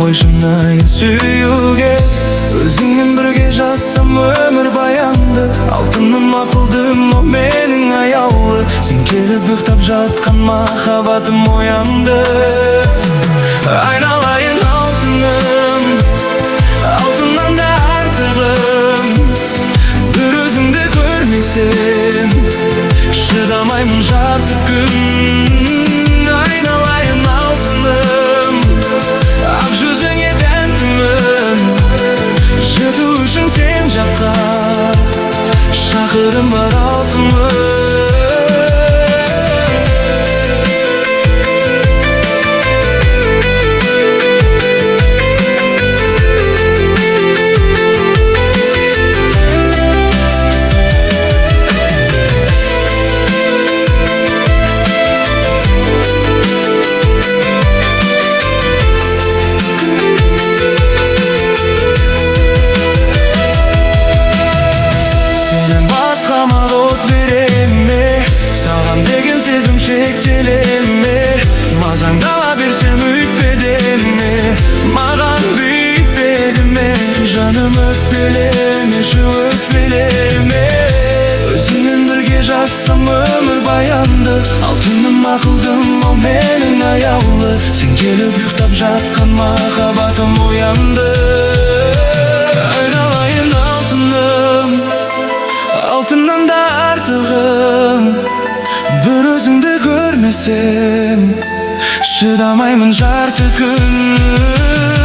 ғой шынайы сүюге. Өзіңмен бірге жазсам өмір баянды, алтыным ақылдым о менің аяулы. Сен келіп ұйықтап жатқан махаббатым оянды. Айналайын алтыным, алтыннан да артығым. Бір өзіңді көрмесем шыдамаймын жарты күн. Айналайын алтыным, ақ жүзіңе тәнтімін. Жету үшін сен жаққа шақырым бар алтыным. Сезім шектеле ме? Мазаңдала берсем өйтпеде ме? Маған бүйтпеді ме? Жаным өтпеле ме, өтпеле ме? Өзіңмен бірге жазсам өмір баянды, алтыным ақылдым о менің аяулы. Сен келіп ұйықтап жатқан махаббатым оянды. Айналайын алтыным, алтыннан да артығым. Бір өзіңді көрмесем шыдамаймын жарты күн.